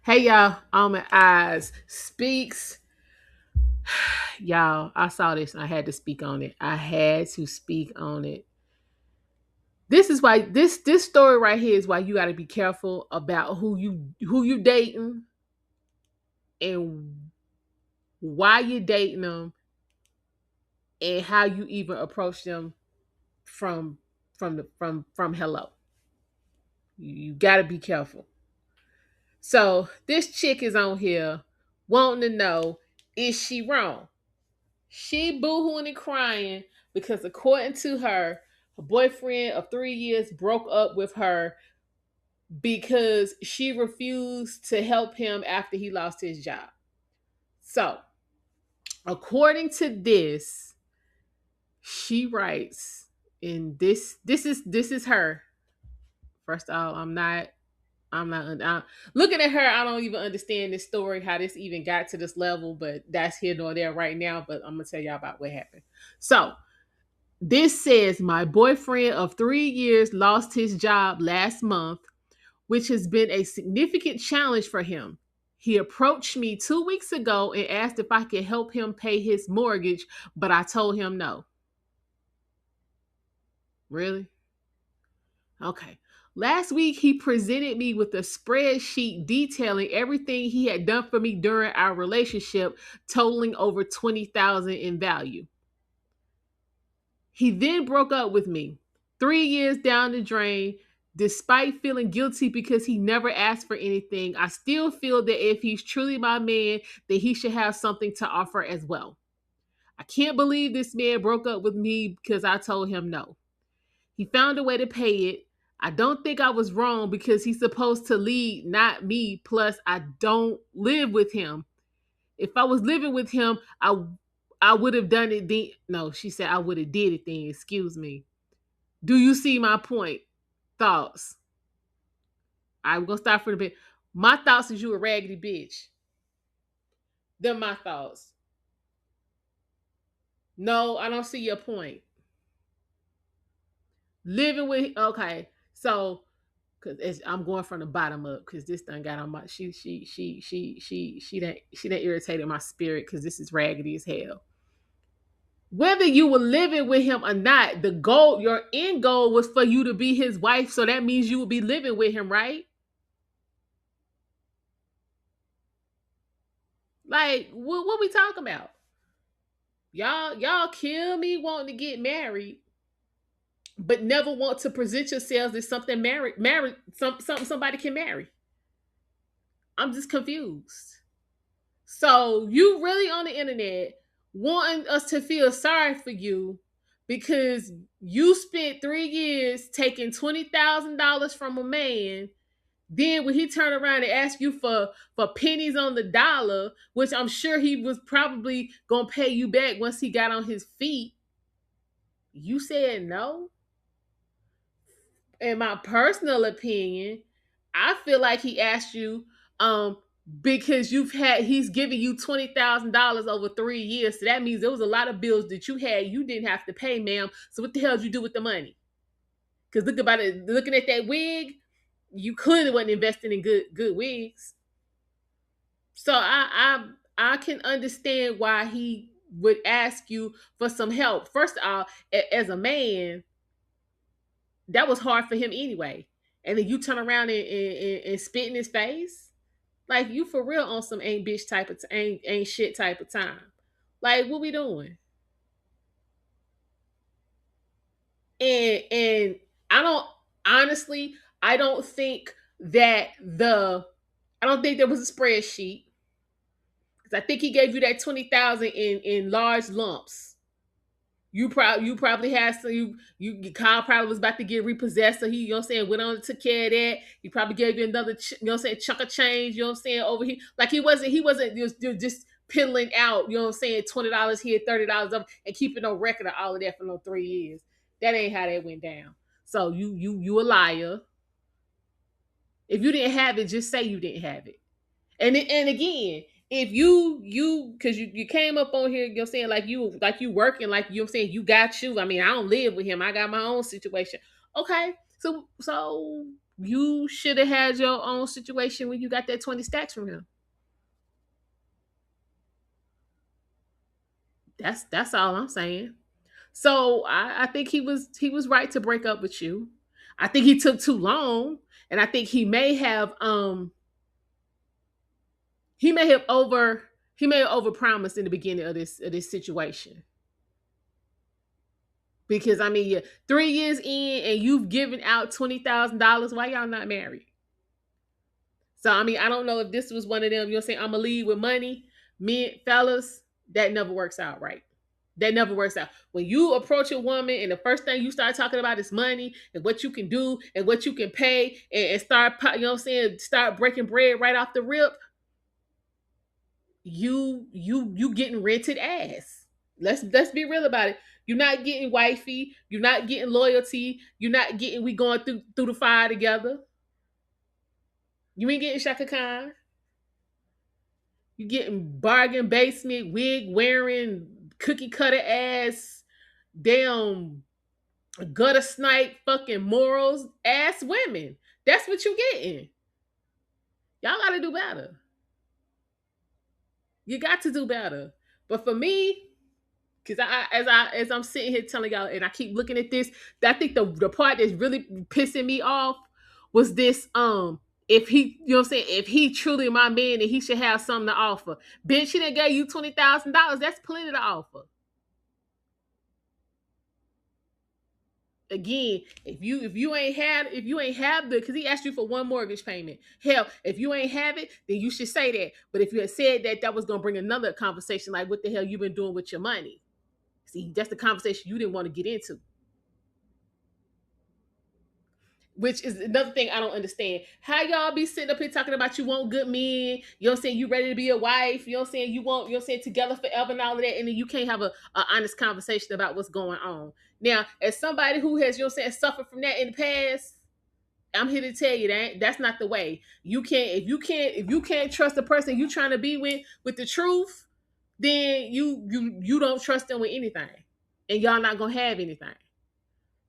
Hey y'all, Almond Eyes speaks. Y'all, I saw this and I had to speak on it. I had to speak on it. This is why this story right here is why you got to be careful about who you dating and why you dating them and how you even approach them from from hello. You got to be careful. So this chick is on here wanting to know, is she wrong? She boohooing and crying because, according to her, her boyfriend of 3 years broke up with her because she refused to help him after he lost his job. So, according to this, she writes, and this is her. First of all, I'm looking at her. I don't even understand this story, how this even got to this level, but that's here nor there right now. But I'm gonna tell y'all about what happened. So this says my boyfriend of 3 years lost his job last month, which has been a significant challenge for him. He approached me 2 weeks ago and asked if I could help him pay his mortgage, but I told him no. Really? Okay. Last week, he presented me with a spreadsheet detailing everything he had done for me during our relationship, totaling over 20,000 in value. He then broke up with me. 3 years down the drain, despite feeling guilty because he never asked for anything, I still feel that if he's truly my man, that he should have something to offer as well. I can't believe this man broke up with me because I told him no. He found a way to pay it. I don't think I was wrong because he's supposed to lead, not me. Plus, I don't live with him. If I was living with him, I would have done it then. No, she said I would have did it then. Excuse me. Do you see my point? Thoughts. I'm gonna start for a bit. My thoughts is you a raggedy bitch. They're my thoughts. No, I don't see your point. Living with okay, so because I'm going from the bottom up because this thing got on my she done irritated my spirit because this is raggedy as hell. Whether you were living with him or not, the goal, your end goal was for you to be his wife, so that means you would be living with him, right? Like, what we talking about? Y'all kill me wanting to get married, but never want to present yourselves as something something somebody can marry. I'm just confused. So you really on the internet wanting us to feel sorry for you because you spent 3 years taking $20,000 from a man. Then when he turned around and asked you for pennies on the dollar, which I'm sure he was probably gonna pay you back once he got on his feet, you said no. In my personal opinion, I feel like he asked you because he's giving you $20,000 over 3 years. So that means there was a lot of bills that you had you didn't have to pay, ma'am. So what the hell did you do with the money? Because looking at that wig, you clearly wasn't investing in good wigs. So I can understand why he would ask you for some help. First of all, as a man, that was hard for him anyway. And then you turn around and spit in his face. Like you for real on some ain't bitch type of ain't shit type of time. Like what we doing? And I don't honestly, I don't think that I don't think there was a spreadsheet because I think he gave you that 20,000 in large lumps. You probably had some you Kyle probably was about to get repossessed, so he, you know what I'm saying, went on and took care of that. He probably gave you another you know what I'm saying, chunk of change, you know what I'm saying, over here. Like he wasn't just piddling out, you know what I'm saying, $20 here, $30 up, and keeping no record of all of that for no 3 years. That ain't how that went down. So you a liar. If you didn't have it, just say you didn't have it. And again, if you because you came up on here, you know what I'm saying, like you working, like you know what I'm saying, you got you. I mean, I don't live with him. I got my own situation. Okay. So You should have had your own situation when you got that 20 stacks from him. That's all I'm saying. So I think he was right to break up with you. I think he took too long, and I think he may have over he may have overpromised in the beginning of this situation. Because I mean, you're 3 years in and you've given out $20,000. Why y'all not married? So I mean, I don't know if this was one of them. You're saying I'm gonna leave with money, men, fellas. That never works out right. That never works out. When you approach a woman and the first thing you start talking about is money and what you can do and what you can pay and start, you know what I'm saying, start breaking bread right off the rip, you getting rented ass. Let's be real about it. You're not getting wifey. You're not getting loyalty. You're not getting we going through the fire together. You ain't getting Shaka Khan. You getting bargain basement wig wearing cookie cutter ass damn gutter snipe fucking morals ass women. That's what you getting. Y'all gotta do better. You got to do better. But for me, because as I'm sitting here telling y'all, and I keep looking at this, I think the part that's really pissing me off was this. If he, you know what I'm saying, if he truly my man, and he should have something to offer. Bitch, she done gave you $20,000. That's plenty to offer. Again, if you ain't have the, because he asked you for one mortgage payment. Hell, if you ain't have it, then you should say that. But if you had said that, that was gonna bring another conversation, like what the hell you been doing with your money. See, that's the conversation you didn't want to get into. Which is another thing I don't understand. How y'all be sitting up here talking about you want good men, you know what I'm saying, you ready to be a wife, you know what I'm saying, you want, you know what I'm saying, together forever and all of that, and then you can't have a honest conversation about what's going on. Now, as somebody who has, you know what I'm saying, suffered from that in the past, I'm here to tell you that that's not the way. You can't if you can't trust the person you trying to be with the truth, then you don't trust them with anything. And y'all not gonna have anything.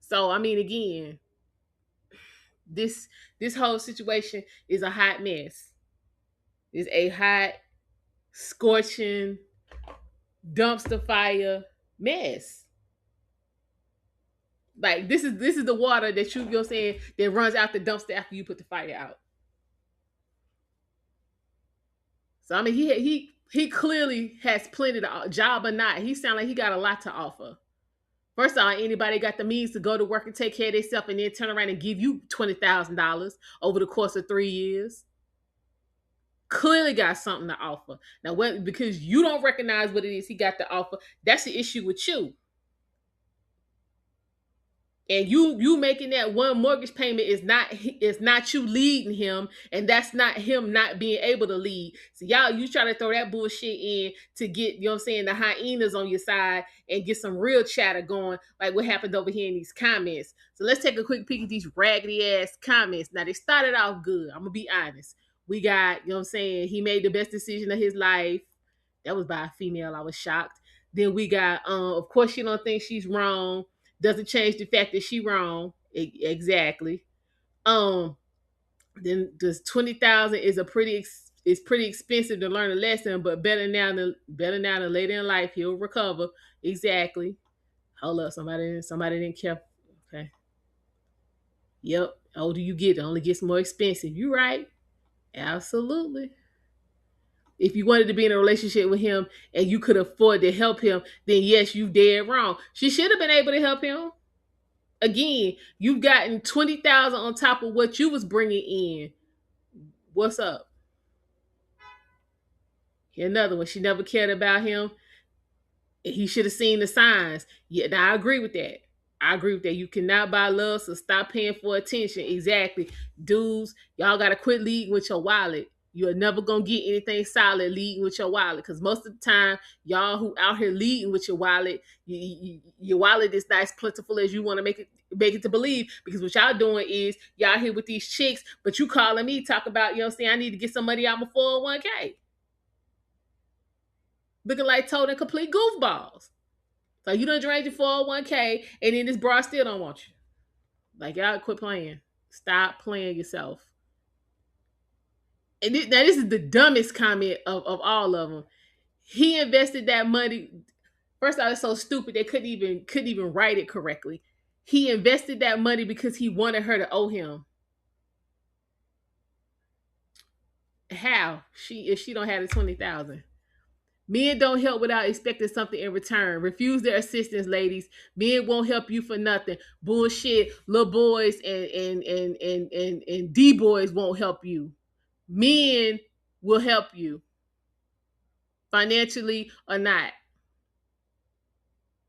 So I mean again, this whole situation is a hot mess. It's a hot, scorching, dumpster fire mess. Like this is the water that you know what I'm saying that runs out the dumpster after you put the fire out. So I mean he clearly has plenty to job or not. He sound like he got a lot to offer. First of all, anybody got the means to go to work and take care of themselves and then turn around and give you $20,000 over the course of 3 years? Clearly got something to offer. Now, what because you don't recognize what it is he got to offer, that's the issue with you. And you making that one mortgage payment is not you leading him, and that's not him not being able to lead. So y'all, you try to throw that bullshit in to get, you know what I'm saying, the hyenas on your side and get some real chatter going, like what happened over here in these comments. So let's take a quick peek at these raggedy ass comments. Now they started off good. I'm gonna be honest. We got, you know what I'm saying, he made the best decision of his life. That was by a female. I was shocked. Then we got, of course, she don't think she's wrong. Doesn't change the fact that she wrong. Exactly. Um, then this 20,000 is a it's pretty expensive to learn a lesson, but better now than later in life. He'll recover. Exactly. Hold up, somebody didn't care. Okay. Yep. The older you get, it only gets more expensive. You right. Absolutely. If you wanted to be in a relationship with him and you could afford to help him, then yes, you dead wrong. She should have been able to help him. Again, you've gotten 20,000 on top of what you was bringing in. What's up? Here another one. She never cared about him. He should have seen the signs. Yeah, now I agree with that. I agree with that. You cannot buy love, so stop paying for attention. Exactly. Dudes, y'all gotta quit leading with your wallet. You're never gonna get anything solid leading with your wallet. Because most of the time, y'all who out here leading with your wallet, your wallet is not as plentiful as you want to make it to believe. Because what y'all doing is y'all here with these chicks, but you calling me talk about, you know what I'm saying, I need to get some money out my 401k. Looking like total and complete goofballs. So you done drained your 401k and then this bra still don't want you. Like y'all quit playing. Stop playing yourself. And now this is the dumbest comment of all of them. He invested that money. First off, it's so stupid they couldn't even write it correctly. He invested that money because he wanted her to owe him. How? If she don't have the 20,000. Men don't help without expecting something in return. Refuse their assistance, ladies. Men won't help you for nothing. Bullshit. Little boys and D boys won't help you. Men will help you financially or not.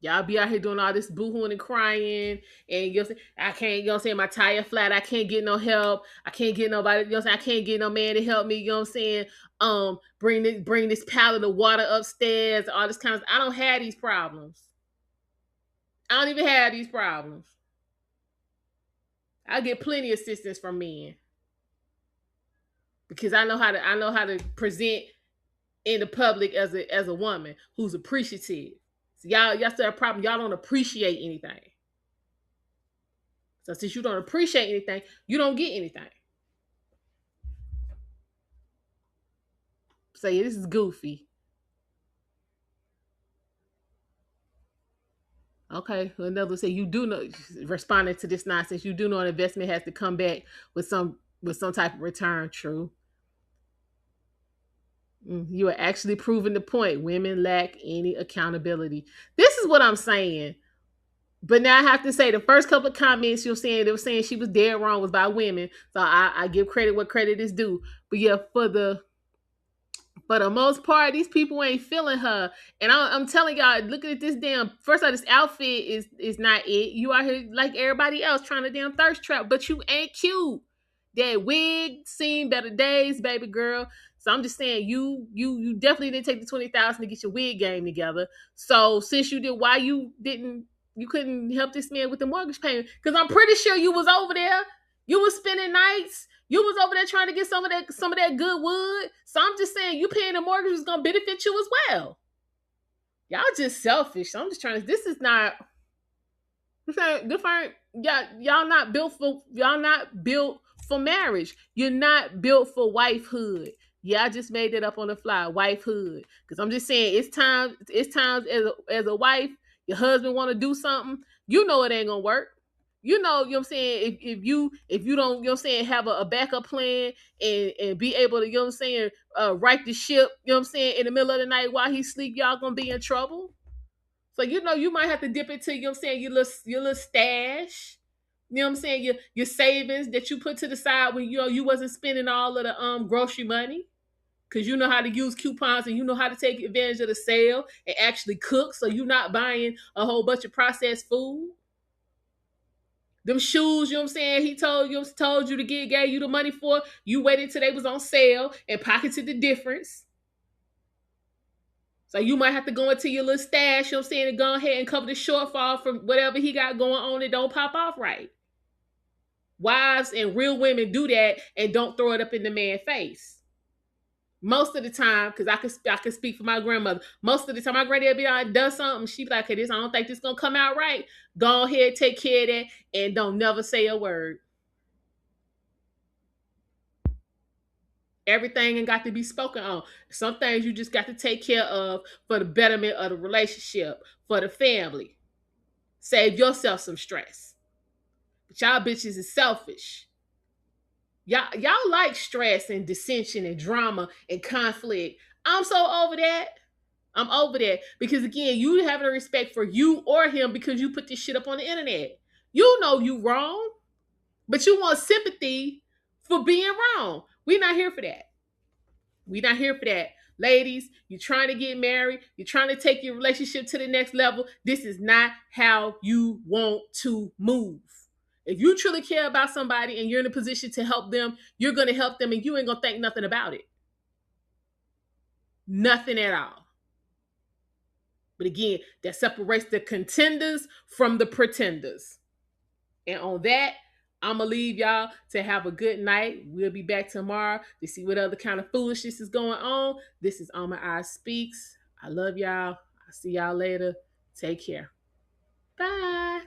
Y'all be out here doing all this boohooing and crying, and you know, I can't, you know what I'm saying, my tire flat, I can't get no help, I can't get nobody, you know what I'm saying, I can't get no man to help me, you know what I'm saying, bring this pallet of water upstairs, all this kind of, I don't have these problems. I don't even have these problems. I get plenty of assistance from men because I know how to present in the public as a woman who's appreciative. So y'all still have a problem. Y'all don't appreciate anything. So since you don't appreciate anything, you don't get anything. So yeah, this is goofy. Okay, well, another say you do know, responding to this nonsense, you do know an investment has to come back with some type of return. True. You are actually proving the point. Women lack any accountability. This is what I'm saying. But now I have to say the first couple of comments you're saying they were saying she was dead wrong was by women. So I give credit what credit is due. But yeah, for the most part, these people ain't feeling her. And I'm telling y'all, looking at this damn, first of all, this outfit is not it. You out here like everybody else trying to damn thirst trap, but you ain't cute. That wig seen better days, baby girl. So I'm just saying, you definitely didn't take the 20,000 to get your wig game together. So since you did, why you couldn't help this man with the mortgage payment? Because I'm pretty sure you was over there. You was spending nights. You was over there trying to get some of that good wood. So I'm just saying, you paying the mortgage is gonna benefit you as well. Y'all just selfish. So I'm just trying to. This is not. Different. Y'all not built for marriage. You're not built for wifehood. Yeah, I just made it up on the fly, wifehood. Because I'm just saying, it's time. It's times as a wife, your husband want to do something. You know it ain't gonna work. You know what I'm saying, if you don't, you know what I'm saying, have a backup plan and be able to, you know what I'm saying, right the ship, you know what I'm saying, in the middle of the night while he sleep, y'all gonna be in trouble. So you might have to dip into, you know what I'm saying, your little stash. You know what I'm saying? Your savings that you put to the side when you wasn't spending all of the grocery money. Cause you know how to use coupons and you know how to take advantage of the sale and actually cook, so you're not buying a whole bunch of processed food. Them shoes, you know what I'm saying, he told you to get, gave you the money for, you waited till they was on sale and pocketed the difference. So you might have to go into your little stash, you know what I'm saying, and go ahead and cover the shortfall from whatever he got going on that don't pop off right. Wives and real women do that and don't throw it up in the man's face. Most of the time, because I can speak for my grandmother. Most of the time, my granddad be like, does something, she be like, "Okay, I don't think this gonna come out right." Go ahead, take care of that, and don't never say a word. Everything ain't got to be spoken on. Some things you just got to take care of for the betterment of the relationship, for the family. Save yourself some stress. But y'all bitches is selfish. Y'all like stress and dissension and drama and conflict. I'm so over that. I'm over that. Because again, you have no respect for you or him because you put this shit up on the internet. You know you wrong, but you want sympathy for being wrong. We're not here for that. We're not here for that. Ladies, you're trying to get married. You're trying to take your relationship to the next level. This is not how you want to move. If you truly care about somebody and you're in a position to help them, you're going to help them and you ain't going to think nothing about it. Nothing at all. But again, that separates the contenders from the pretenders. And on that, I'm going to leave y'all to have a good night. We'll be back tomorrow to see what other kind of foolishness is going on. This is On My Eyes Speaks. I love y'all. I'll see y'all later. Take care. Bye.